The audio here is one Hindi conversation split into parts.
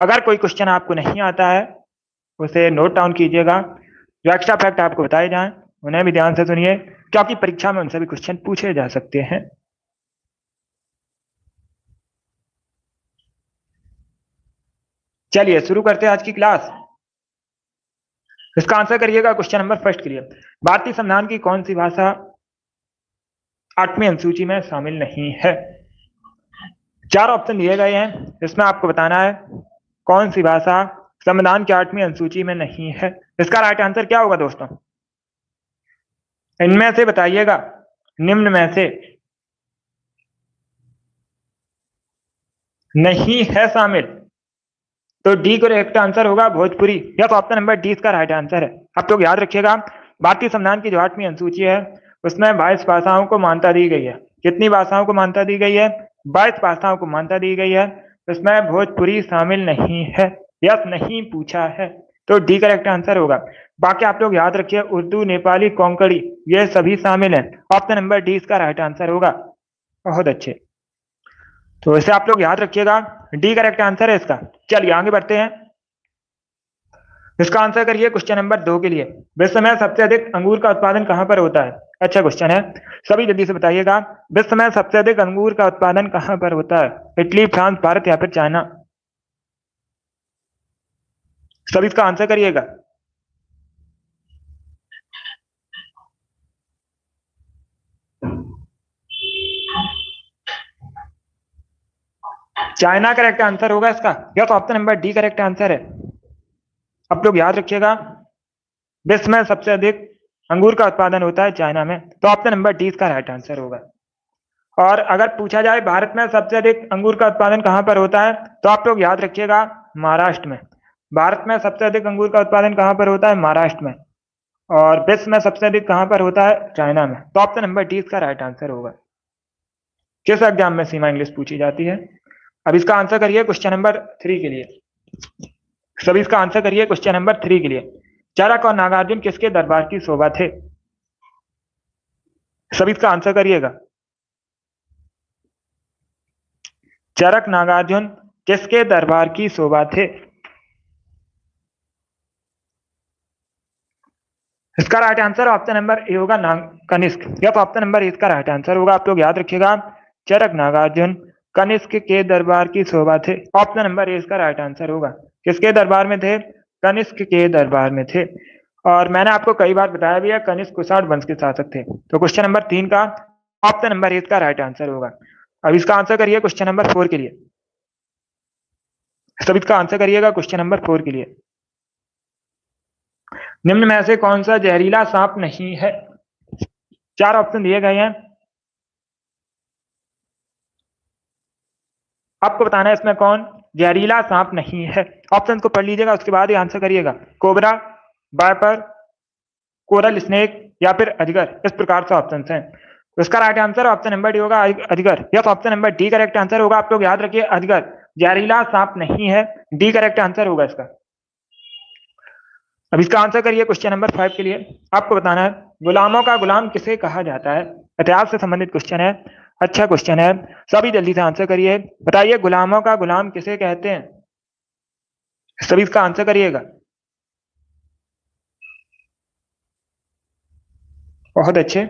अगर कोई क्वेश्चन आपको नहीं आता है उसे नोट डाउन कीजिएगा। जो एक्स्ट्रा फैक्ट आपको बताए जाएं उन्हें भी ध्यान से सुनिए, क्योंकि परीक्षा में उनसे भी क्वेश्चन पूछे जा सकते हैं। चलिए शुरू करते हैं आज की क्लास। इसका आंसर करिएगा क्वेश्चन नंबर फर्स्ट के लिए। भारतीय संविधान की कौन सी भाषा 8वीं अनुसूची में शामिल नहीं है? 4 ऑप्शन दिए गए हैं, इसमें आपको बताना है कौन सी भाषा संविधान की 8वीं अनुसूची में नहीं है। इसका राइट आंसर क्या होगा दोस्तों? इनमें से बताइएगा, निम्न में से नहीं है शामिल, तो डी करेक्ट आंसर होगा भोजपुरी। या तो ऑप्शन नंबर डी इसका राइट आंसर है। आप लोग याद रखिएगा, भारतीय संविधान की जो 8वीं अनुसूची है उसमें 22 भाषाओं को मान्यता दी गई है। कितनी भाषाओं को मान्यता दी गई है? 22 भाषाओं को मान्यता दी गई है। इसमें भोजपुरी शामिल नहीं है। यस नहीं पूछा है, तो डी करेक्ट आंसर होगा। बाकी आप लोग याद रखिए, उर्दू, नेपाली, कोंकणी ये सभी शामिल हैं। ऑप्शन नंबर डी इसका राइट आंसर होगा। बहुत अच्छे, तो इसे आप लोग याद रखिएगा, डी करेक्ट आंसर है इसका। चलिए आगे बढ़ते हैं। इसका आंसर करिए क्वेश्चन नंबर 2 के लिए। विश्व में सबसे अधिक अंगूर का उत्पादन कहां पर होता है? अच्छा क्वेश्चन है, सभी जल्दी से बताइएगा। विश्व में सबसे अधिक अंगूर का उत्पादन कहां पर होता है? इटली, फ्रांस, भारत या फिर चाइना? सभी इसका आंसर करिएगा। चाइना करेक्ट आंसर होगा इसका। या तो option number D correct answer है। आप लोग याद रखिएगा, विश्व में सबसे अधिक अंगूर का उत्पादन होता है चाइना में, तो ऑप्शन नंबर डी इसका राइट आंसर होगा। और अगर पूछा जाए भारत में सबसे अधिक अंगूर का उत्पादन कहां पर होता है, तो आप लोग याद रखिएगा महाराष्ट्र में। भारत में सबसे अधिक अंगूर का उत्पादन कहां पर होता है? महाराष्ट्र में। और विश्व में सबसे अधिक कहां पर होता है? चाइना में। तो ऑप्शन नंबर डी इसका राइट आंसर होगा। किस एग्जाम में सीमा इंग्लिश पूछी जाती है? अब इसका आंसर करिए क्वेश्चन नंबर 3 के लिए। सभी इसका आंसर करिए क्वेश्चन नंबर 3 के लिए। चरक और नागार्जुन किसके दरबार की शोभा थे? सभी इसका आंसर करिएगा। चरक नागार्जुन किसके दरबार की शोभा थे? इसका right answer option number A होगा कनिष्क। या तो ऑप्शन नंबर ए इसका राइट आंसर होगा। आप लोग याद रखिएगा, चरक नागार्जुन कनिष्क के दरबार की शोभा थे। ऑप्शन नंबर ए इसका राइट आंसर होगा। किसके दरबार में थे? कनिष्क के दरबार में थे। और मैंने आपको कई बार बताया भी है, कनिष्क कुषाण वंश के शासक थे। तो क्वेश्चन नंबर 3 का ऑप्शन नंबर ए इसका राइट आंसर होगा। अब इसका आंसर करिए क्वेश्चन नंबर 4 के लिए। सब इसका आंसर करिएगा क्वेश्चन नंबर 4 के लिए। निम्न में से कौन सा जहरीला सांप नहीं है? 4 ऑप्शन दिए गए हैं, आपको बताना है इसमें कौन जहरीला सांप नहीं है। ऑप्शन को पढ़ लीजिएगा, उसके बाद ही आंसर करिएगा। कोबरा, वाइपर, कोरल स्नेक या फिर अजगर। इस प्रकार से ऑप्शन हैं। उसका right answer option number D होगा, अजगर। Yes option number D correct answer होगा। आप लोग याद रखिए, अजगर जहरीला सांप नहीं है। डी करेक्ट आंसर होगा इसका। अब इसका आंसर करिए क्वेश्चन नंबर 5 के लिए। आपको बताना है गुलामों का गुलाम किसे कहा जाता है? इतिहास से संबंधित क्वेश्चन है, अच्छा क्वेश्चन है। सभी जल्दी से आंसर करिए। बताइए गुलामों का गुलाम किसे कहते हैं? सभी इसका आंसर करिएगा। बहुत अच्छे,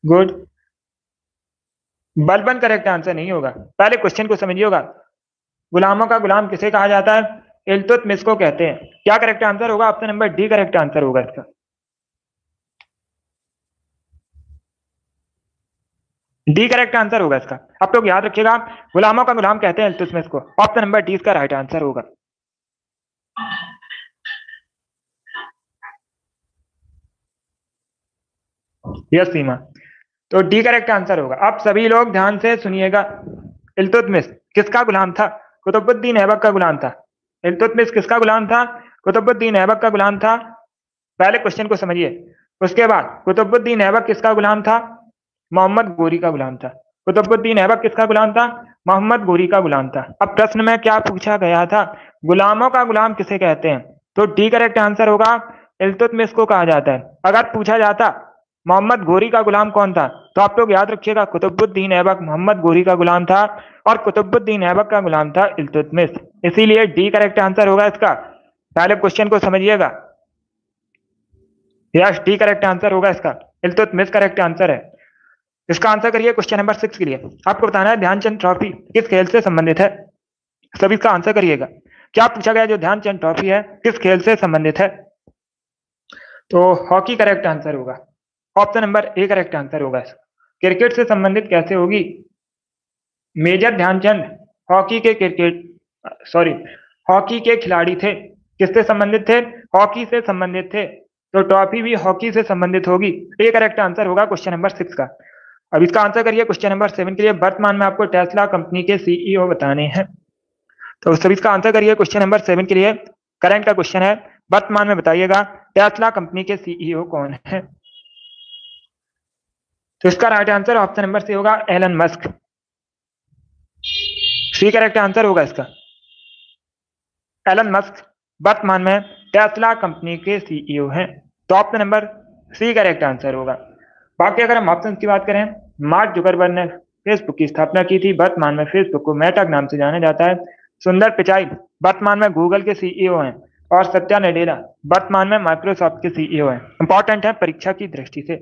गुड। बलबन करेक्ट आंसर नहीं होगा। पहले क्वेश्चन को समझिएगा। गुलामों का गुलाम किसे कहा जाता है? इल्तुतमिश को कहते हैं। क्या करेक्ट आंसर होगा? Option number D correct answer होगा इसका। डी करेक्ट आंसर होगा इसका। आप लोग याद रखिएगा, गुलामों का गुलाम कहते हैं इल्तुतमिश को। ऑप्शन नंबर डी इसका राइट आंसर होगा। यस सीमा, तो डी करेक्ट आंसर होगा। आप सभी लोग ध्यान से सुनिएगा। इल्तुतमिश किसका गुलाम था? कुतुबुद्दीन ऐबक का गुलाम था। इल्तुतमिश किसका गुलाम था? कुतुबुद्दीन ऐबक का गुलाम था। पहले क्वेश्चन को समझिए। उसके बाद कुतुबुद्दीन ऐबक किसका गुलाम था? मोहम्मद गोरी का गुलाम था। कुतुबुद्दीन ऐबक किसका गुलाम था? मोहम्मद गोरी का गुलाम था। अब प्रश्न में क्या पूछा गया था? गुलामों का गुलाम किसे कहते हैं? तो डी करेक्ट आंसर होगा, इल्तुतमिश को कहा जाता है। अगर पूछा जाता मोहम्मद घोरी का गुलाम कौन था? तो आप लोग याद रखिएगा कुतुबुद्दीन ऐबक मोहम्मद घोरी का गुलाम था और कुतुबुद्दीन ऐबक का गुलाम था इल्तुतमिश। इसीलिए डी करेक्ट आंसर होगा इसका। पहले क्वेश्चन को समझिएगा। यस, डी करेक्ट आंसर होगा इसका। इल्तुतमिश करेक्ट आंसर है। इसका आंसर करिए क्वेश्चन नंबर 6 के लिए। आपको बताना है ध्यानचंद ट्रॉफी किस खेल से संबंधित है। सभी इसका आंसर करिएगा। क्या पूछा गया जो ध्यानचंद ट्रॉफी है किस खेल से संबंधित है? तो हॉकी करेक्ट आंसर होगा। Option number A correct answer होगा। क्रिकेट से संबंधित कैसे होगी? मेजर ध्यानचंद हॉकी के हॉकी के खिलाड़ी थे। किससे संबंधित थे? हॉकी से संबंधित थे। तो ट्रॉफी भी हॉकी से संबंधित होगी। ए करेक्ट आंसर होगा क्वेश्चन नंबर 6 का। अब इसका आंसर करिए क्वेश्चन नंबर 7 के लिए। वर्तमान में आपको टेस्ला कंपनी के सीईओ बताने हैं। तो सभी इसका आंसर करिए क्वेश्चन नंबर 7 के लिए। करंट का क्वेश्चन है, वर्तमान में बताइएगा टेस्ला कंपनी के सीईओ कौन है। तो इसका right answer option number C होगा, Elon Musk. C correct answer होगा इसका। एलन मस्क वर्तमान में टेस्ला कंपनी के सीईओ हैं। तो option number C correct answer होगा। बाकी अगर हम ऑप्शन की बात करें, मार्क जुकरबर्ग ने फेसबुक की स्थापना की थी। वर्तमान में फेसबुक को मेटा के नाम से जाना जाता है। सुंदर पिचाई वर्तमान में गूगल के सीईओ हैं और सत्या नडेला वर्तमान में माइक्रोसॉफ्ट के सीईओ हैं। इंपॉर्टेंट है परीक्षा की दृष्टि से।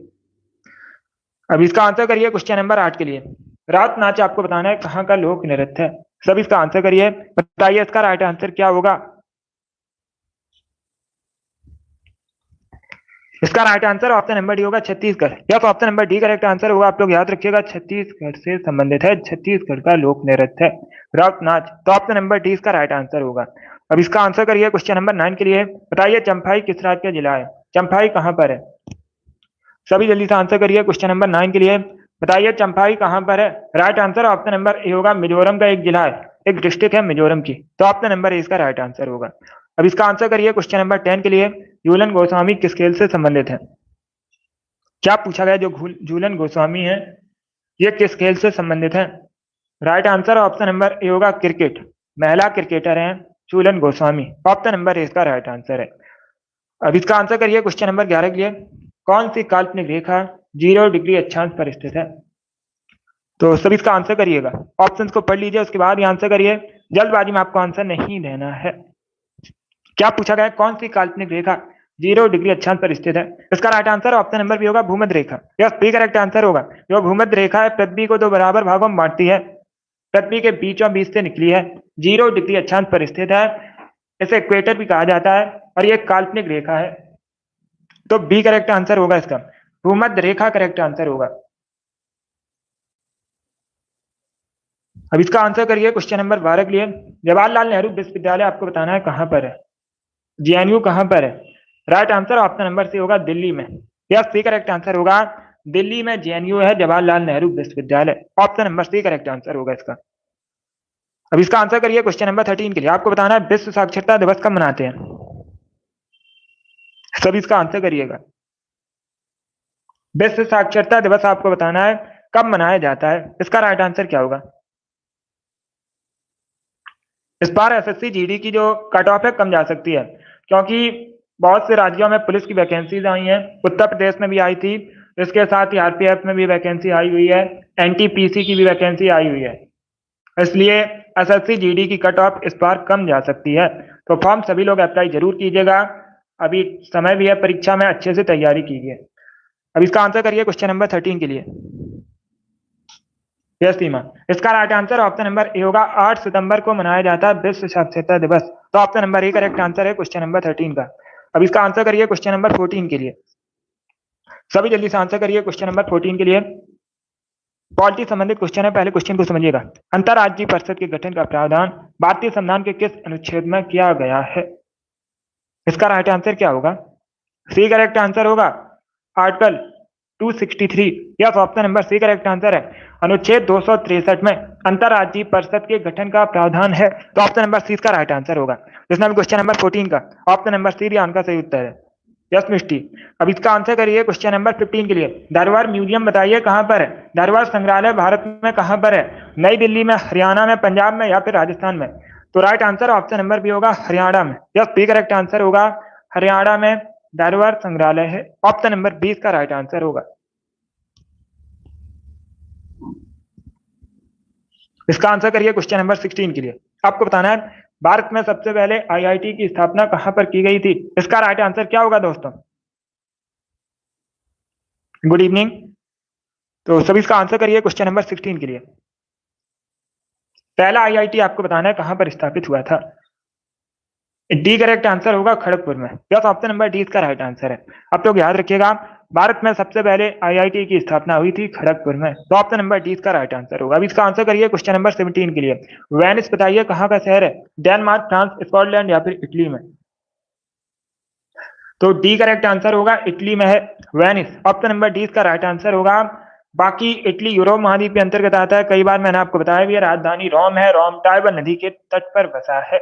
अब इसका आंसर करिए क्वेश्चन नंबर 8 के लिए। रात नाच आपको बताना है कहाँ का लोक नृत्य है। सब इसका आंसर करिए, बताइए इसका राइट आंसर क्या होगा। इसका right answer option number D होगा, छत्तीसगढ़। या तो option number D correct answer होगा। आप लोग याद रखिएगा छत्तीसगढ़ से संबंधित है, छत्तीसगढ़ का लोक नृत्य है रात नाच। तो ऑप्शन नंबर डी इसका राइट आंसर होगा। अब इसका आंसर करिए क्वेश्चन नंबर 9 के लिए। बताइए चंफाई किस राज्य का जिला है? चंफाई कहाँ पर है? सभी जल्दी से आंसर करिए क्वेश्चन नंबर 9 के लिए। बताइए चंफाई कहाँ पर है? Right answer option number A होगा, मिजोरम का एक जिला है, एक डिस्ट्रिक्ट है मिजोरम की। तो ऑप्शन नंबर ए इसका राइट आंसर होगा। अब इसका आंसर करिए क्वेश्चन नंबर 10 के लिए। झूलन गोस्वामी किस खेल से संबंधित है? क्या पूछा गया जो झूलन गोस्वामी है ये किस खेल से संबंधित है? Right answer option number A होगा, क्रिकेट। महिला क्रिकेटर हैं झूलन गोस्वामी। ऑप्शन नंबर ए इसका राइट आंसर है। अब इसका आंसर करिए क्वेश्चन नंबर 11 के लिए। कौन सी काल्पनिक रेखा 0 डिग्री अक्षांश पर स्थित है? तो सभी इसका आंसर करिएगा। ऑप्शंस को पढ़ लीजिए, उसके बाद ही आंसर करिए। जल्दबाजी में आपको आंसर नहीं देना है। क्या पूछा गया, कौन सी काल्पनिक रेखा 0 डिग्री अक्षांश पर स्थित है? इसका right answer option number B होगा, भूमध्य रेखा। यस, बी करेक्ट आंसर होगा। जो भूमध्य रेखा है पृथ्वी को 2 बराबर भागों में बांटती है, पृथ्वी के बीचों बीच से निकली है, 0 डिग्री अक्षांश पर स्थित है। इसे इक्वेटर भी कहा जाता है और ये काल्पनिक रेखा है। तो बी करेक्ट आंसर होगा इसका, भूमध्य रेखा करेक्ट आंसर होगा। अब इसका आंसर करिए क्वेश्चन नंबर 12 के लिए। जवाहरलाल नेहरू विश्वविद्यालय आपको बताना है कहां पर है। जेएनयू कहां पर है? Right answer option number C होगा, दिल्ली में। यस, सी करेक्ट आंसर होगा। दिल्ली में जेएनयू है, जवाहरलाल नेहरू विश्वविद्यालय। Option number C correct answer होगा इसका। अब इसका आंसर करिए क्वेश्चन नंबर 13 के लिए। आपको बताना है विश्व साक्षरता दिवस कब मनाते हैं। सभी इसका आंसर करिएगा। विश्व साक्षरता दिवस आपको बताना है कब मनाया जाता है। इसका राइट आंसर क्या होगा? इस बार एसएससी जीडी की जो कट ऑफ है कम जा सकती है, क्योंकि बहुत से राज्यों में पुलिस की वैकेंसीज आई हैं। उत्तर प्रदेश में भी आई थी, इसके साथ ही आरपीएफ में भी वैकेंसी आई हुई है, एनटीपीसी की भी वैकेंसी आई हुई है। इसलिए एसएससी जीडी की कट ऑफ इस बार कम जा सकती है। तो फॉर्म सभी लोग अप्लाई जरूर कीजिएगा, अभी समय भी है, परीक्षा में अच्छे से तैयारी कीजिए। अब इसका आंसर करिए क्वेश्चन नंबर 13 के लिए। यस सीमा, इसका right answer option number A होगा, 8 सितंबर को मनाया जाता है विश्व साक्षरता दिवस। तो option number A correct answer है क्वेश्चन नंबर 13 का। अब इसका आंसर करिए क्वेश्चन नंबर 14 के लिए। सभी जल्दी से आंसर करिए क्वेश्चन नंबर 14 के लिए। पॉलिटी संबंधित क्वेश्चन है, पहले क्वेश्चन को समझिएगा। अंतरराज्यीय परिषद के गठन का प्रावधान भारतीय संविधान के किस अनुच्छेद में किया गया है? इसका राइट आंसर क्या होगा? सी करेक्ट आंसर होगा, article 263। Yes, option number C correct answer है। अनुच्छेद 263 में अंतरराज्यीय परिषद के गठन का प्रावधान है। तो ऑप्शन नंबर सी का राइट आंसर होगा। जिसमें भी क्वेश्चन नंबर 14 का ऑप्शन नंबर सी ध्यान का सही उत्तर है। यस मिष्टी। अब इसका आंसर करिए क्वेश्चन नंबर 15 के लिए। धरोहर म्यूजियम बताइए कहां पर है। धरोहर संग्रहालय भारत में कहां पर है? नई दिल्ली में, हरियाणा में, पंजाब में या फिर राजस्थान में? तो right answer option number B होगा, हरियाणा में। यस, बी करेक्ट आंसर होगा, हरियाणा में दरबार संग्रहालय है। ऑप्शन नंबर 20 का राइट आंसर होगा। इसका आंसर करिए क्वेश्चन नंबर 16 के लिए। आपको बताना है भारत में सबसे पहले आईआईटी की स्थापना कहां पर की गई थी। इसका राइट आंसर क्या होगा दोस्तों? Good evening. तो सभी इसका आंसर करिए क्वेश्चन नंबर 16 के लिए। पहला आईआईटी आपको बताना है कहां पर स्थापित हुआ था। डी करेक्ट आंसर होगा खड़गपुर में। यस, ऑप्शन नंबर डी इसका राइट आंसर है। आप लोग याद रखिएगा भारत में सबसे पहले आईआईटी की स्थापना हुई थी खड़गपुर में। तो ऑप्शन नंबर डी इसका राइट आंसर होगा। अब इसका आंसर करिए क्वेश्चन नंबर 17 के लिए। वेनिस बताइए कहाँ का शहर है। डेनमार्क, फ्रांस, स्कॉटलैंड या फिर इटली में। तो डी करेक्ट आंसर होगा इटली में है वेनिस। ऑप्शन नंबर डी इसका राइट आंसर होगा। बाकी इटली यूरोप महाद्वीप के अंतर्गत आता है। कई बार मैंने आपको बताया भी है। राजधानी रोम है। रोम टाइबर नदी के तट पर बसा है।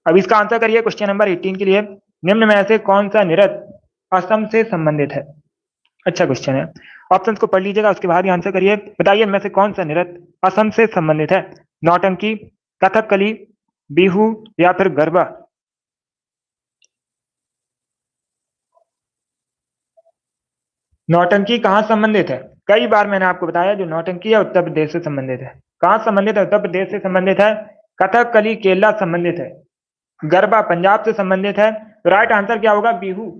अब इसका आंसर करिए क्वेश्चन नंबर 18 के लिए। निम्न में से कौन सा नृत्य असम से संबंधित है। अच्छा क्वेश्चन है, ऑप्शंस को पढ़ लीजिएगा उसके बाद ही आंसर करिए। बताइए इनमें से कौन सा नृत्य असम से संबंधित है। नौटंकी, कथकली, बिहू या फिर गरबा। नौटंकी कहाँ संबंधित है? कई बार मैंने आपको बताया जो नौटंकी है उत्तर प्रदेश से संबंधित है। कहाँ संबंधित है? उत्तर प्रदेश से संबंधित है। कथकली केरला संबंधित है। गरबा पंजाब से संबंधित है। तो राइट आंसर क्या होगा? बिहू,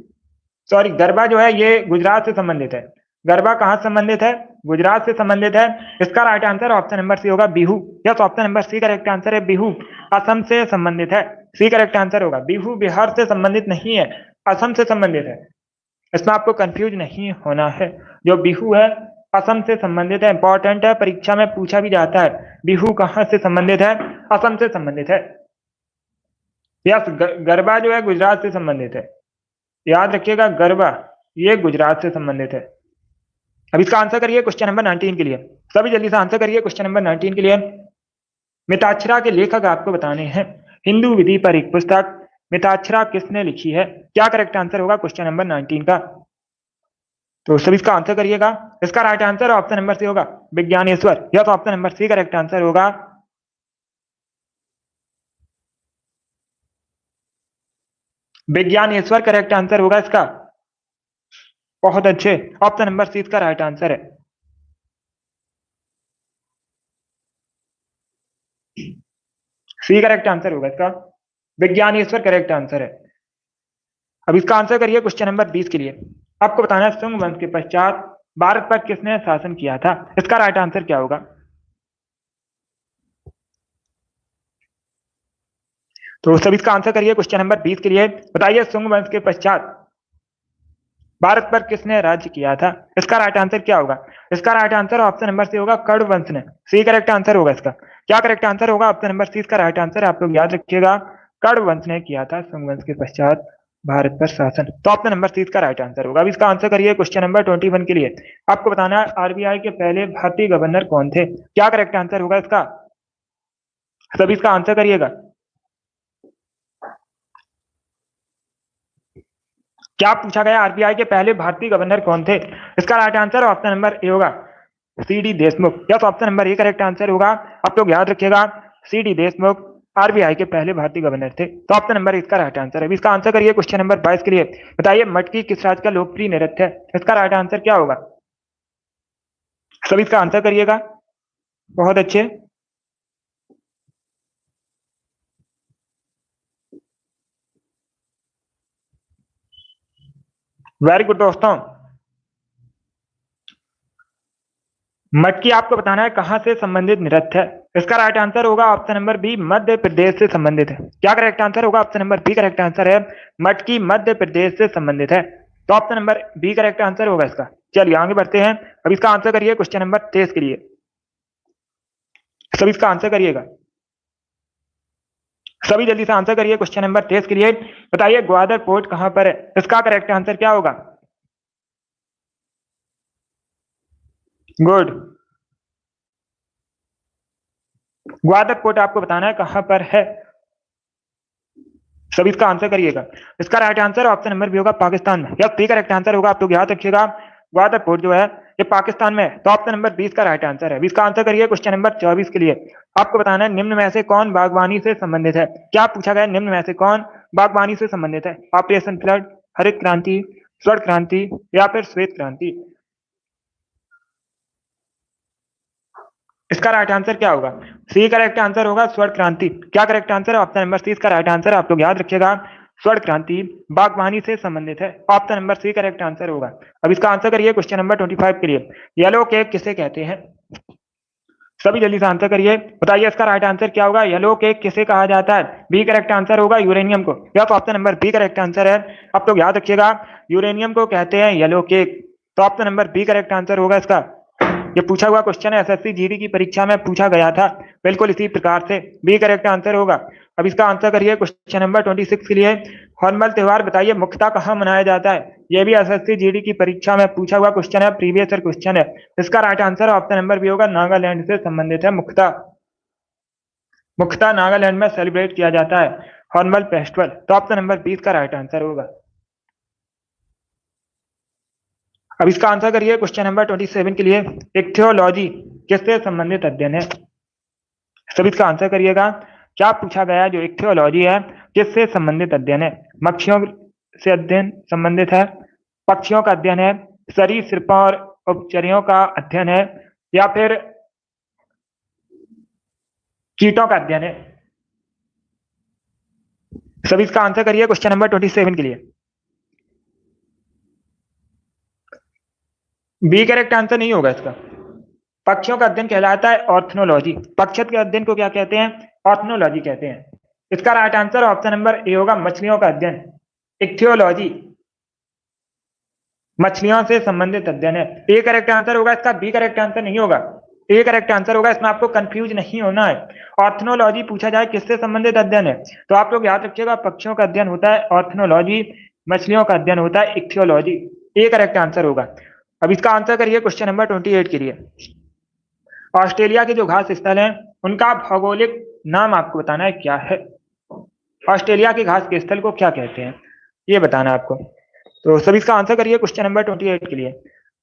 सॉरी गरबा जो है ये गुजरात से संबंधित है। गरबा कहाँ संबंधित है? गुजरात से संबंधित है। इसका right answer option number C होगा Bihu. Yes, option number C correct answer है। बिहू असम से संबंधित है। सी करेक्ट आंसर होगा। बिहू बिहार से संबंधित नहीं है, असम से संबंधित है। इसमें आपको कंफ्यूज नहीं होना है। जो बिहू है असम से संबंधित है। इंपॉर्टेंट है, परीक्षा में पूछा भी जाता है बिहू कहाँ से संबंधित है। असम से संबंधित है। यस, गरबा जो है गुजरात से संबंधित है। याद रखिएगा गरबा ये गुजरात से संबंधित है। अब इसका आंसर करिए क्वेश्चन नंबर 19 के लिए। सभी जल्दी से आंसर करिए क्वेश्चन नंबर 19 के लिए। मिताक्षरा के लेखक आपको बताने हैं। हिंदू विधि पर एक पुस्तक मिताक्षरा किसने लिखी है। क्या करेक्ट आंसर होगा क्वेश्चन नंबर 19 का? तो सभी इसका आंसर करिएगा। इसका right answer option number C होगा विज्ञानेश्वर। यह तो option number C correct answer होगा। विज्ञानेश्वर करेक्ट आंसर होगा इसका। बहुत अच्छे, ऑप्शन नंबर सी इसका राइट आंसर है। सी करेक्ट आंसर होगा इसका। विज्ञानेश्वर करेक्ट आंसर है। अब इसका आंसर करिए क्वेश्चन नंबर 20 के लिए। आपको बताना है शुंग वंश के पश्चात भारत पर किसने शासन किया था। इसका राइट आंसर क्या होगा? तो सभी इसका आंसर करिए क्वेश्चन नंबर 20 के लिए। बताइए शुंग वंश के पश्चात भारत पर किसने राज्य किया था। इसका राइट आंसर क्या होगा? इसका right answer option number C होगा कण्व वंश ने। सी करेक्ट आंसर होगा इसका। क्या करेक्ट आंसर होगा? ऑप्शन नंबर सी इसका राइट आंसर है। आप लोग याद रखिएगा कण्व वंश ने किया था शुंग वंश के पश्चात भारत पर शासन। तो ऑप्शन नंबर सी इसका राइट आंसर होगा। अब इसका आंसर करिए क्वेश्चन नंबर 21 के लिए। आपको बताना है आरबीआई के पहले भारतीय गवर्नर कौन थे। क्या करेक्ट आंसर होगा इसका? सभी इसका आंसर करिएगा। क्या पूछा गया? आरबीआई के पहले भारतीय गवर्नर कौन थे। इसका right answer option number A होगा C D Deshmukh. Yes, option number A correct answer होगा। आप लोग याद रखिएगा सी डी देशमुख आरबीआई के पहले भारतीय गवर्नर थे। तो ऑप्शन नंबर इसका राइट आंसर है। इसका आंसर करिए क्वेश्चन नंबर 22 के लिए। बताइए मटकी किस राज्य का लोकप्रिय नृत्य है। इसका राइट आंसर क्या होगा? सभी इसका आंसर करिएगा। बहुत अच्छे, वेरी गुड दोस्तों। मटकी आपको बताना है कहां से संबंधित नृत्य है। इसका राइट आंसर होगा option number B Madhya Pradesh से संबंधित है। क्या करेक्ट आंसर होगा? Option number B correct answer है। मटकी मध्य प्रदेश से संबंधित है। तो option number B correct answer होगा इसका। चलिए आगे बढ़ते हैं। अब इसका आंसर करिए क्वेश्चन नंबर 23 के लिए। सभी इसका आंसर करिएगा। सभी जल्दी से आंसर करिए क्वेश्चन नंबर 23 के लिए। बताइए ग्वादर पोर्ट कहां पर है। इसका करेक्ट आंसर क्या होगा? गुड। ग्वादर पोर्ट आपको बताना है कहां पर है। सभी इसका आंसर करिएगा। इसका right answer option number B होगा पाकिस्तान में। यह सी करेक्ट आंसर होगा। आप लोग याद रखिएगा ग्वादर पोर्ट जो है ये पाकिस्तान में है। तो ऑप्शन नंबर 20 का राइट आंसर है। इसका आंसर करिए क्वेश्चन नंबर 24 के लिए। आपको बताना है निम्न में से कौन बागवानी से संबंधित है। क्या पूछा गया? निम्न में से कौन बागवानी से संबंधित है। ऑपरेशन फ्लड, हरित क्रांति, स्वर्ण क्रांति या फिर श्वेत क्रांति? इसका राइट आंसर क्या होगा? सी करेक्ट आंसर होगा स्वर्ण क्रांति। क्या करेक्ट आंसर है? ऑप्शन नंबर सी इसका राइट आंसर। आप लोग याद रखिएगा, स्वर्ण क्रांति बागवानी से संबंधित है। Option number C correct answer होगा। अब इसका आंसर करिए क्वेश्चन नंबर 25 के लिए। येलो केक किसे कहते हैं? सभी जल्दी से आंसर करिए, बताइए इसका राइट आंसर क्या होगा। येलो केक किसे कहा जाता है? बी करेक्ट आंसर होगा यूरेनियम को। या तो option number B correct answer है। आप लोग याद रखिएगा, यूरेनियम को कहते हैं येलो केक। तो option number B correct answer होगा इसका। ये पूछा हुआ क्वेश्चन है, एसएससी जीडी की परीक्षा में पूछा गया था, बिल्कुल इसी प्रकार से। बी करेक्ट आंसर होगा। अब इसका आंसर करिए क्वेश्चन नंबर 26 के लिए। हॉर्नबिल त्योहार बताइए मुख्यतः कहाँ मनाया जाता है? ये भी एसएससी जीडी की परीक्षा में पूछा हुआ क्वेश्चन है, प्रीवियस ईयर क्वेश्चन है। इसका right answer option number B होगा, नागालैंड से संबंधित है। मुख्यतः नागालैंड में सेलिब्रेट किया जाता है हॉर्नबिल फेस्टिवल। तो ऑप्शन नंबर 20 का राइट आंसर होगा। अब इसका आंसर करिए क्वेश्चन नंबर 27 के लिए। इक्थियोलॉजी किससे संबंधित अध्ययन है? सभी इसका आंसर करिएगा। क्या पूछा गया? जो इक्थियोलॉजी है किससे संबंधित अध्ययन है? मक्खियों से अध्ययन संबंधित है, पक्षियों का अध्ययन है, सरीसृपों और उभयचरों का अध्ययन है, या फिर कीटों का अध्ययन है? सभी इसका आंसर करिए क्वेश्चन नंबर 27 के लिए। बी करेक्ट आंसर नहीं होगा इसका। पक्षियों का अध्ययन कहलाता है ऑर्थनोलॉजी। पक्षी के अध्ययन को क्या कहते हैं? ऑर्थनोलॉजी कहते हैं। इसका right answer option number A होगा, मछलियों का अध्ययन। इक्थियोलॉजी मछलियों से संबंधित अध्ययन है। ए करेक्ट आंसर होगा इसका, बी करेक्ट आंसर नहीं होगा। ए करेक्ट आंसर होगा, इसमें आपको कंफ्यूज नहीं होना है। ऑर्थनोलॉजी पूछा जाए किससे संबंधित अध्ययन है, तो आप लोग याद रखिएगा, पक्षियों का अध्ययन होता है ऑर्थनोलॉजी, मछलियों का अध्ययन होता है इक्थियोलॉजी। ए करेक्ट आंसर होगा। अब इसका आंसर करिए क्वेश्चन नंबर 28 के लिए। ऑस्ट्रेलिया के जो घास स्थल हैं उनका भौगोलिक नाम आपको बताना है, क्या है? ऑस्ट्रेलिया के घास के स्थल को क्या कहते हैं, ये बताना है आपको। तो सभी इसका आंसर करिए क्वेश्चन नंबर 28 के लिए।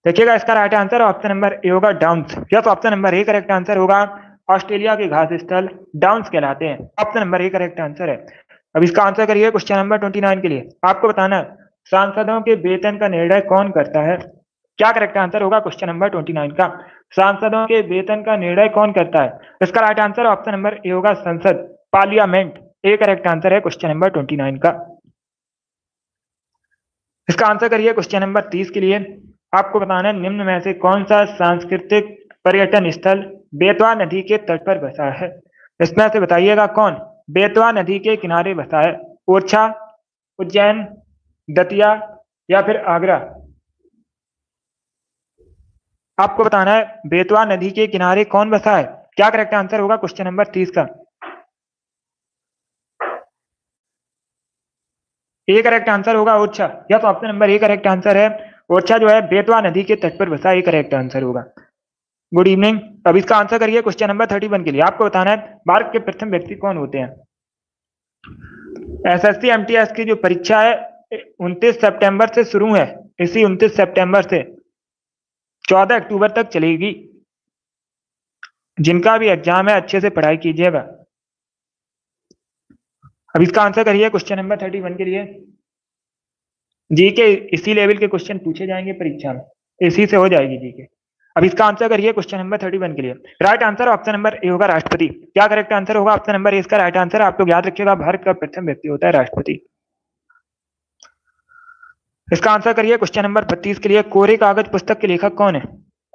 देखिएगा, इसका right answer option number A होगा, डाउन्स। या तो option number A correct answer होगा। ऑस्ट्रेलिया के घास स्थल डाउन्स कहलाते हैं। Option number A correct answer है। अब इसका आंसर करिए क्वेश्चन नंबर 29 के लिए। आपको बताना है सांसदों के वेतन का निर्णय कौन करता है? क्या करेक्ट आंसर होगा क्वेश्चन नंबर 29 का? सांसदों के वेतन का निर्णय कौन करता है? इसका right answer option number A होगा, संसद, पार्लियामेंट। ए करेक्ट आंसर है क्वेश्चन नंबर 29 का। इसका आंसर करिए क्वेश्चन नंबर 30 के लिए। आपको बताना है निम्न में से कौन सा सांस्कृतिक पर्यटन स्थल बेतवा नदी के तट पर बसा है? इसमें से बताइएगा कौन बेतवा नदी के किनारे बसा है? ओरछा, उज्जैन, दतिया या फिर आगरा? आपको बताना है बेतवा नदी के किनारे कौन बसा है। क्या करेक्ट आंसर होगा क्वेश्चन नंबर 30 का? ए करेक्ट आंसर होगा ओरछा। या तो option number A correct answer है। ओरछा जो है बेतवा नदी के तट पर बसा, ए करेक्ट आंसर होगा। Good evening. अब इसका आंसर करिए क्वेश्चन नंबर 31 के लिए। आपको बताना है भारत के प्रथम व्यक्ति कौन होते हैं? एसएससी एमटीएस की जो परीक्षा है 29 सितंबर से शुरू है। इसी 29 सितंबर से 14 अक्टूबर तक चलेगी। जिनका भी एग्जाम है अच्छे से पढ़ाई कीजिएगा। अब इसका आंसर करिए क्वेश्चन नंबर 31 के लिए। जी के इसी लेवल के क्वेश्चन पूछे जाएंगे परीक्षा में, इसी से हो जाएगी जी के। अब इसका आंसर करिए क्वेश्चन नंबर 31 के लिए। Right answer option number A होगा, राष्ट्रपति। क्या करेक्ट आंसर होगा? ऑप्शन नंबर ए इसका राइट आंसर। आप लोग याद रखिएगा, भारत का प्रथम व्यक्ति होता है राष्ट्रपति। इसका आंसर करिए क्वेश्चन नंबर 32 के लिए। कोरे कागज पुस्तक के लेखक कौन है?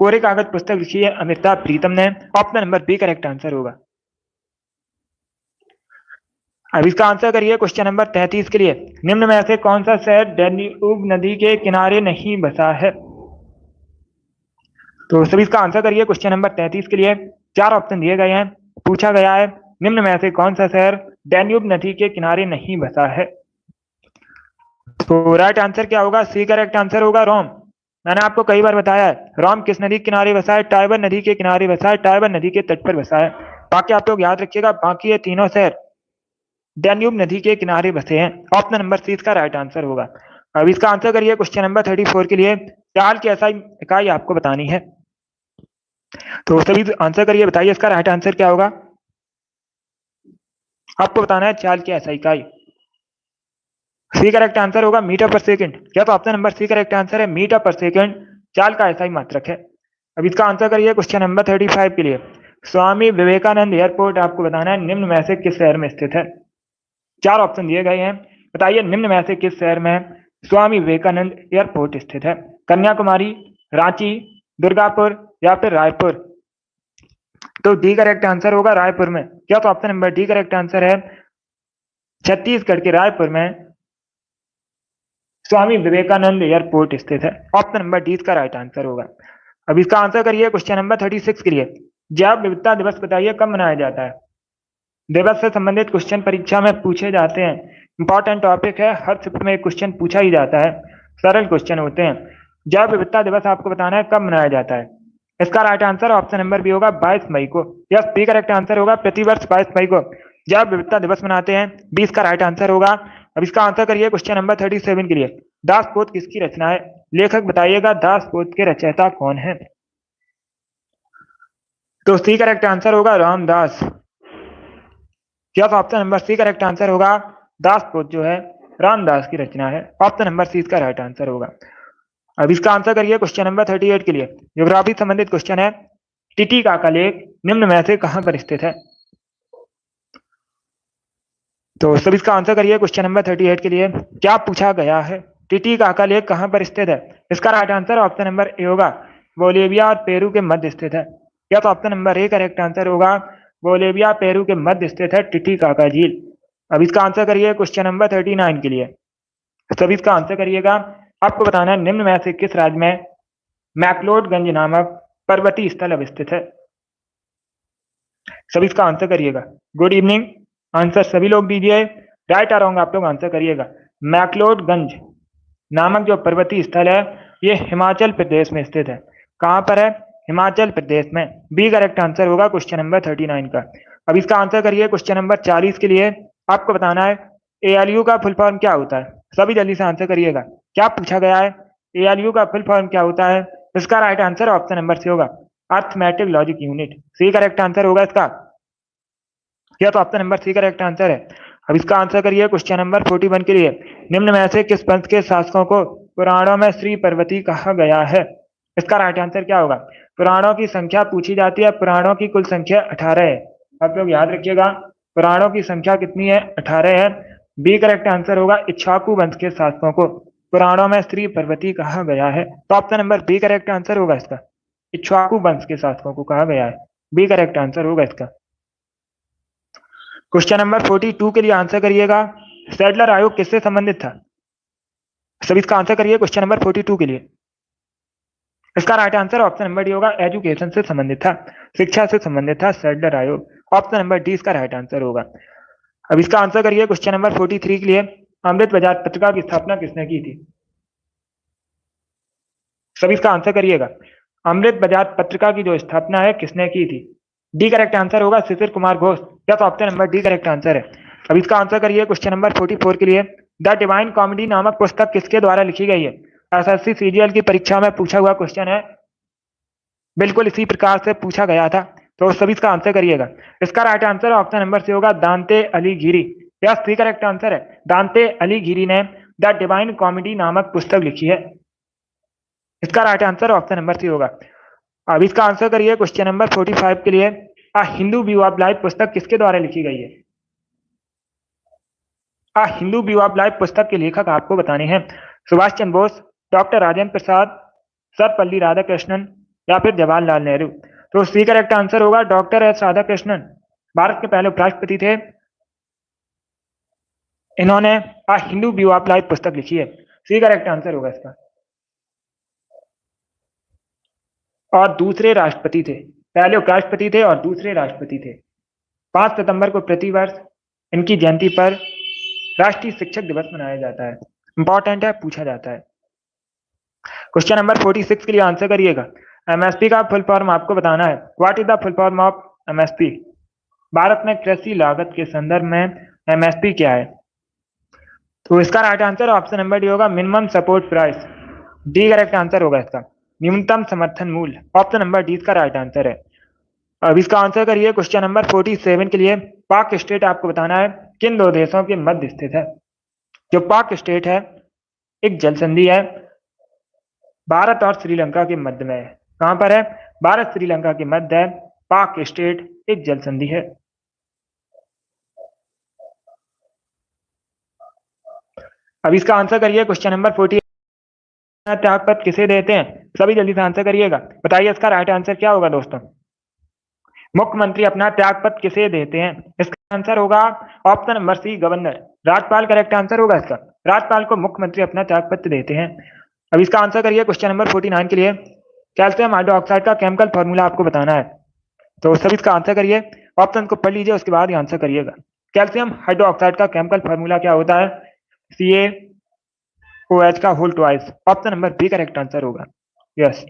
कोरे कागज पुस्तक लिखी है अमिताभ प्रीतम ने। Option number B correct answer होगा। अब इसका आंसर करिए क्वेश्चन नंबर 33 के लिए। निम्न में से कौन सा शहर डैन्यूब नदी के किनारे नहीं बसा है? तो सभी इसका आंसर करिए क्वेश्चन नंबर 33 के लिए। 4 ऑप्शन दिए गए हैं, पूछा गया है निम्न में से कौन सा शहर डैन्यूब नदी के किनारे नहीं बसा है? तो राइट आंसर क्या होगा? सी करेक्ट आंसर होगा, रोम। मैंने आपको कई बार बताया है, रोम किस नदी के किनारे बसा है? टाइबर नदी के किनारे बसा है, टाइबर नदी के तट पर बसा है। बाकी आप लोग याद रखिएगा, बाकी ये तीनों शहर डैन्यूब नदी के किनारे बसे हैं। ऑप्शन नंबर सी इसका राइट आंसर होगा। अब इसका आंसर करिए क्वेश्चन नंबर 34 के लिए। चाल की ऐसा इकाई आपको बतानी है, तो सभी आंसर करिए, बताइए इसका राइट आंसर क्या होगा। आपको बताना है चाल की ऐसा इकाई। सी करेक्ट आंसर होगा मीटर पर सेकंड। क्या तो option number C correct answer है, मीटर पर सेकंड चाल का ऐसा ही मात्रक है। अब इसका आंसर करिए क्वेश्चन नंबर 35 के लिए। स्वामी विवेकानंद एयरपोर्ट आपको बताना है निम्न में से किस शहर में स्थित है। चार ऑप्शन दिए गए हैं, बताइए निम्न में से किस शहर में स्वामी विवेकानंद एयरपोर्ट स्थित है। कन्याकुमारी, रांची, दुर्गापुर या फिर रायपुर। तो डी करेक्ट आंसर होगा रायपुर में। क्या तो option number D correct answer है, छत्तीसगढ़ के रायपुर में स्वामी विवेकानंद एयरपोर्ट स्थित है। ऑप्शन नंबर डी इसका राइट आंसर होगा। अब इसका आंसर करिए क्वेश्चन नंबर 36 के लिए। जैव विविधता दिवस बताइए कब मनाया जाता है। दिवस से संबंधित क्वेश्चन परीक्षा में पूछे जाते हैं, इंपॉर्टेंट टॉपिक है, हर शिफ्ट में एक क्वेश्चन पूछा ही जाता है, सरल क्वेश्चन होते हैं। जैव विविधता दिवस आपको बताना है कब मनाया जाता है। इसका right answer option number B होगा 22 मई को। यस, बी करेक्ट आंसर होगा, प्रतिवर्ष 22 मई को जैव विविधता दिवस मनाते हैं, 20 का राइट आंसर होगा। अब इसका आंसर करिए क्वेश्चन नंबर 37 के लिए। दासबोध किसकी रचना है, लेखक बताइएगा दासबोध के रचयिता कौन है। तो सी करेक्ट आंसर होगा रामदास। क्या तो option number C correct answer होगा, दासबोध जो है रामदास की रचना है। ऑप्शन नंबर सी इसका राइट आंसर होगा। अब इसका आंसर करिए क्वेश्चन नंबर 38 के लिए। ज्योग्राफी संबंधित क्वेश्चन है, टिटिकाका का लेख निम्न में से कहां पर स्थित है। तो सब इसका आंसर करिए क्वेश्चन नंबर 38 के लिए। क्या पूछा गया है, टिटिकाका का लेख कहां पर स्थित है। इसका right answer option number A होगा, बोलिविया और पेरू के मध्य स्थित है। क्या तो option number A correct answer होगा, बोलिविया पेरू के मध्य स्थित है टिटिकाका झील। अब इसका आंसर करिए क्वेश्चन नंबर 39 के लिए। सभी इसका आंसर करिएगा। आपको बताना है निम्न में से किस राज्य में मैक्लोडगंज नामक पर्वतीय स्थल अवस्थित है। सभी इसका आंसर करिएगा। गुड इवनिंग, आंसर सभी लोग दीजिए, राइट और रॉन्ग आप लोग आंसर करिएगा। मैक्लोडगंज नामक जो पर्वतीय स्थल है ये हिमाचल प्रदेश में स्थित है। कहां पर है, हिमाचल प्रदेश में। बी करेक्ट आंसर होगा क्वेश्चन नंबर 39 का। अब इसका आंसर करिए क्वेश्चन नंबर 40 के लिए। आपको बताना है एएलयू का फुल फॉर्म क्या होता है। सभी जल्दी से आंसर करिएगा। क्या पूछा गया है, एएलयू का फुल फॉर्म क्या होता है। इसका right answer option number C होगा, arithmetic logic unit. C correct answer होगा इसका। क्या तो option number C correct answer है। अब इसका आंसर करिए क्वेश्चन नंबर 41 के लिए। निम्न में से किस पंथ के शासकों को पुराणों में श्री पर्वती कहा गया है। इसका राइट आंसर क्या होगा। पुराणों की संख्या पूछी जाती है, पुराणों की कुल संख्या 18 है। आप लोग याद रखिएगा, पुराणों की संख्या कितनी है, 18 है। बी करेक्ट आंसर होगा, इक्ष्वाकु वंश के शासकों को पुराणों में श्री पर्वती कहा गया है। तो option number B correct answer होगा इसका, इक्ष्वाकु वंश के शासकों को कहा गया है। बी करेक्ट आंसर होगा इसका। क्वेश्चन नंबर 42 के लिए आंसर करिएगा। सैडलर आयोग किससे संबंधित था। सभी इसका आंसर करिए क्वेश्चन नंबर 42 के लिए। इसका right answer option number D होगा, एजुकेशन से संबंधित था, शिक्षा से संबंधित था सैडलर आयोग। ऑप्शन नंबर डी इसका राइट आंसर होगा। अब इसका आंसर करिए क्वेश्चन नंबर 43 के लिए। अमृत बाजार पत्रिका की स्थापना किसने की थी। सभी इसका आंसर करिएगा। अमृत बाजार पत्रिका की जो स्थापना है किसने की थी। डी करेक्ट आंसर होगा, शिशिर कुमार घोष। क्या तो option number D correct answer है। अब इसका आंसर करिए क्वेश्चन नंबर 44 के लिए। द डिवाइन कॉमेडी नामक पुस्तक किसके द्वारा लिखी गई है। एसएससी सीजीएल की परीक्षा में पूछा हुआ क्वेश्चन है, बिल्कुल इसी प्रकार से पूछा गया था, तो सभी इसका आंसर करिएगा। इसका right answer option number C होगा, दांते अलीघिरी। यस, सी करेक्ट आंसर है, दांते अलीघिरी ने द डिवाइन कॉमेडी नामक पुस्तक लिखी है। इसका right answer option number C होगा। अब इसका आंसर करिए क्वेश्चन नंबर 45 के लिए। अ हिंदू व्यू ऑफ लाइफ पुस्तक किसके द्वारा लिखी गई है। अ हिंदू व्यू ऑफ लाइफ पुस्तक के लेखक आपको बताने हैं सुभाष चंद्र बोस, डॉक्टर राजेंद्र प्रसाद, सर्वपल्ली राधाकृष्णन या फिर जवाहरलाल नेहरू। तो सी करेक्ट आंसर होगा, डॉक्टर एस राधाकृष्णन भारत के पहले उपराष्ट्रपति थे। इन्होंने अ हिंदू व्यू ऑफ लाइफ पुस्तक लिखी है। सी करेक्ट आंसर होगा इसका। और दूसरे राष्ट्रपति थे, पहले उपराष्ट्रपति थे और दूसरे राष्ट्रपति थे। 5 सितंबर को प्रतिवर्ष इनकी जयंती पर राष्ट्रीय शिक्षक दिवस मनाया जाता है। इंपॉर्टेंट है, पूछा जाता है। क्वेश्चन नंबर 46 के लिए आंसर करिएगा। एमएसपी का फुल फॉर्म आपको बताना है। What is the full form of MSP. Bharat में कृषि लागत के संदर्भ में एमएसपी क्या है। तो इसका right answer option number D होगा, minimum support price. D correct answer होगा इसका, न्यूनतम समर्थन मूल्य। ऑप्शन नंबर डी इसका राइट आंसर है। अब इसका आंसर करिए क्वेश्चन नंबर 47 के लिए। पाक स्टेट आपको बताना है किन दो देशों के मध्य स्थित है। जो पाक स्टेट है एक जल संधि है, भारत और श्रीलंका के मध्य में है। कहां पर है? भारत श्रीलंका के मध्य है। पाक स्टेट एक जल संधि है। अब इसका आंसर करिए क्वेश्चन नंबर 48। त्यागपत्र किसे देते हैं? सभी जल्दी से आंसर करिएगा। बताइए इसका राइट आंसर क्या होगा दोस्तों? मुख्यमंत्री अपना त्यागपत्र किसे देते हैं? इसका आंसर होगा ऑप्शन नंबर सी, गवर्नर। राज्यपाल करेक्ट आंसर होगा इसका। राज्यपाल को मुख्यमंत्री अपना त्यागपत्र देते हैं। अब इसका आंसर करिए क्वेश्चन नंबर 49 के लिए। कैल्शियम हाइड्रोक्साइड का केमिकल फॉर्मूला आपको बताना है, तो सभी इसका आंसर करिए। ऑप्शन को पढ़ लीजिए, उसके बाद ही आंसर करिएगा। कैल्शियम हाइड्रोक्साइड का केमिकल फॉर्मूला क्या होता है? CaOH का whole twice. Option number B correct answer होगा। यस।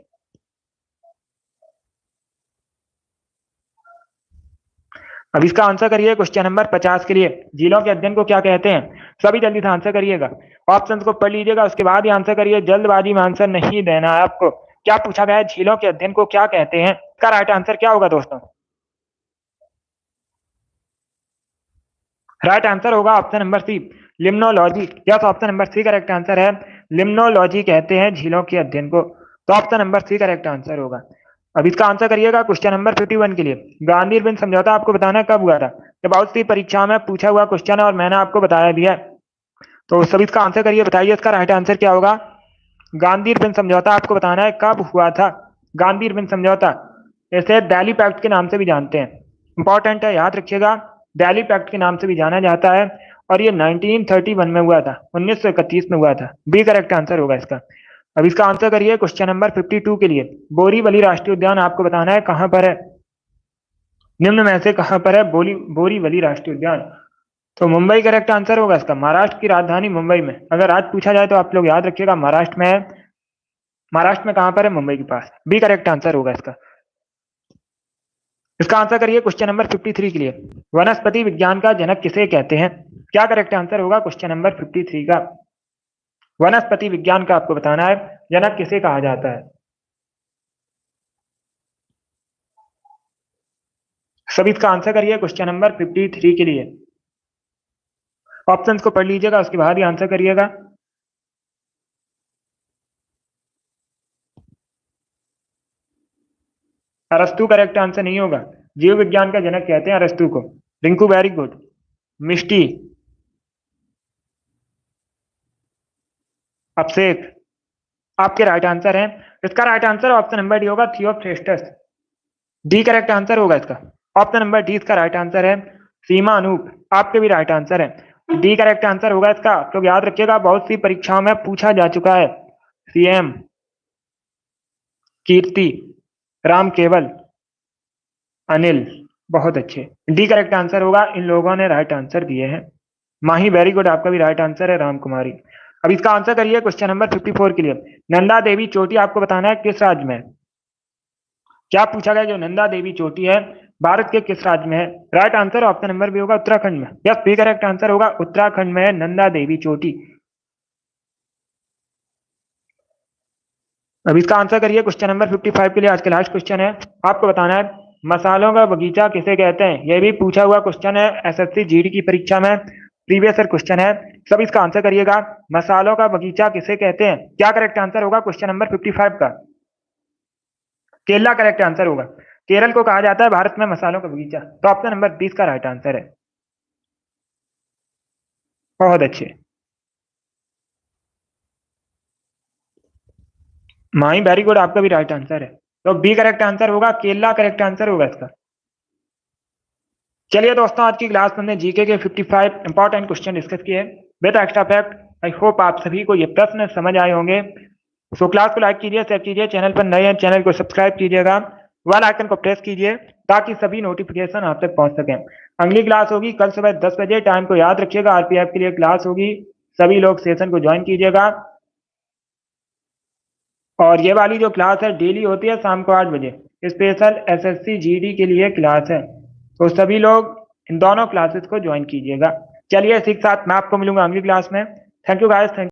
अब इसका आंसर करिए क्वेश्चन नंबर 50 के लिए। झीलों के अध्ययन को क्या कहते हैं? सभी जल्दी से आंसर करिएगा। ऑप्शंस को पढ़ लीजिएगा, उसके बाद ही आंसर करिए। जल्दबाजी में आंसर नहीं देना है आपको। क्या पूछा गया है? झीलों के अध्ययन को क्या कहते हैं? इसका राइट आंसर क्या होगा दोस्तों? राइट आंसर होगा option number C, limnology. Yes, option number C correct answer है। लिम्नोलॉजी कहते हैं झीलों के अध्ययन को। तो option number C correct answer होगा। अब इसका आंसर करिएगा क्वेश्चन नंबर 51 के लिए। गांधी इरविन समझौता आपको बताना कब हुआ था? ये बहुत सी परीक्षा में पूछा हुआ क्वेश्चन है और मैंने आपको बताया भी है। तो सभी इसका आंसर करिए। बताइए इसका राइट आंसर क्या होगा? गांधी इरविन समझौता आपको बताना है कब हुआ था। गांधी इरविन समझौता, इसे दिल्ली पैक्ट के नाम से भी जानते हैं। इंपॉर्टेंट है, याद रखिएगा। दिल्ली पैक्ट के नाम से भी जाना जाता है और ये 1931 में हुआ था, 1931 में हुआ था। बी करेक्ट आंसर होगा इसका। अब इसका आंसर करिए क्वेश्चन नंबर 52 के लिए। बोरीवली राष्ट्रीय उद्यान आपको बताना है कहां पर है। निम्न में से कहां पर है बोरीवली राष्ट्रीय उद्यान? तो मुंबई करेक्ट आंसर होगा इसका। महाराष्ट्र की राजधानी मुंबई में। अगर आज पूछा जाए तो आप लोग याद रखिएगा, महाराष्ट्र में है। महाराष्ट्र में कहां पर है? मुंबई के पास। बी करेक्ट आंसर होगा इसका। इसका आंसर करिए क्वेश्चन नंबर 53 के लिए। वनस्पति विज्ञान का जनक किसे कहते हैं? क्या करेक्ट आंसर होगा क्वेश्चन नंबर 53 का? वनस्पति विज्ञान का आपको बताना है जनक किसे कहा जाता है। सभी इसका आंसर करिए क्वेश्चन नंबर 53 के लिए। ऑप्शंस को पढ़ लीजिएगा, उसके बाद ही आंसर करिएगा। अरस्तु करेक्ट आंसर नहीं होगा। जीव विज्ञान का जनक कहते हैं अरस्तु को। Rinku very good. मिष्टी, अभिषेक, आपके राइट आंसर है। इसका right answer option number D होगा, थियोफ्रेस्टस। डी करेक्ट आंसर होगा इसका। ऑप्शन नंबर डी इसका राइट आंसर है। सीमा अनूप, आपके भी राइट आंसर है। डी करेक्ट आंसर होगा इसका। तो याद रखिएगा, बहुत सी परीक्षाओं में पूछा जा चुका है। सीएम, कीर्ति, राम केवल, अनिल, बहुत अच्छे। डी करेक्ट आंसर होगा। इन लोगों ने राइट आंसर दिए हैं। माही वेरी गुड, आपका भी राइट आंसर है। राम कुमारी। अब इसका आंसर करिए क्वेश्चन नंबर 54 के लिए। नंदा देवी चोटी आपको बताना है किस राज्य में? क्या पूछा गया? जो नंदा देवी चोटी है भारत के किस राज्य में है? Right answer option number B होगा, उत्तराखंड में। यस, बी करेक्ट आंसर होगा। उत्तराखंड में है नंदा देवी चोटी। अब इसका आंसर करिए क्वेश्चन नंबर 55 के लिए। आज का लास्ट क्वेश्चन है, आपको बताना है मसालों का बगीचा किसे कहते हैं? यह भी पूछा हुआ क्वेश्चन है एसएससी जीडी की परीक्षा में, प्रीवियस ईयर क्वेश्चन है। सब इसका आंसर करिएगा। मसालों का बगीचा किसे कहते हैं? क्या करेक्ट आंसर होगा क्वेश्चन नंबर 55 का? केरला करेक्ट आंसर होगा। केरल को कहा जाता है भारत में मसालों का बगीचा। तो ऑप्शन नंबर 20 का राइट आंसर है। बहुत अच्छे। माही वेरी गुड, आपका भी राइट आंसर है। तो बी करेक्ट आंसर होगा, केरला करेक्ट आंसर होगा इसका। चलिए दोस्तों, आज की क्लास में हमने जीके के 55 इंपॉर्टेंट क्वेश्चन डिस्कस किए with extra fact. I hope आप सभी को ये प्रश्न समझ आए होंगे। सो क्लास को लाइक कीजिए, शेयर कीजिए, चैनल पर नए हैं चैनल को सब्सक्राइब कीजिएगा, बेल आइकन को प्रेस कीजिए ताकि सभी नोटिफिकेशन आप तक पहुंच सकें। अगली क्लास होगी कल सुबह 10 बजे। टाइम को याद रखिएगा, आरपीएफ के लिए क्लास होगी। सभी लोग सेशन को ज्वाइन कीजिएगा। और ये वाली जो क्लास है डेली होती है शाम को 8 बजे, स्पेशल एसएससी जीडी के लिए क्लास है। तो सभी लोग इन दोनों क्लासेस को ज्वाइन कीजिएगा। चलिए, इसी के साथ मैं आपको मिलूंगा अगली क्लास में। Thank you guys.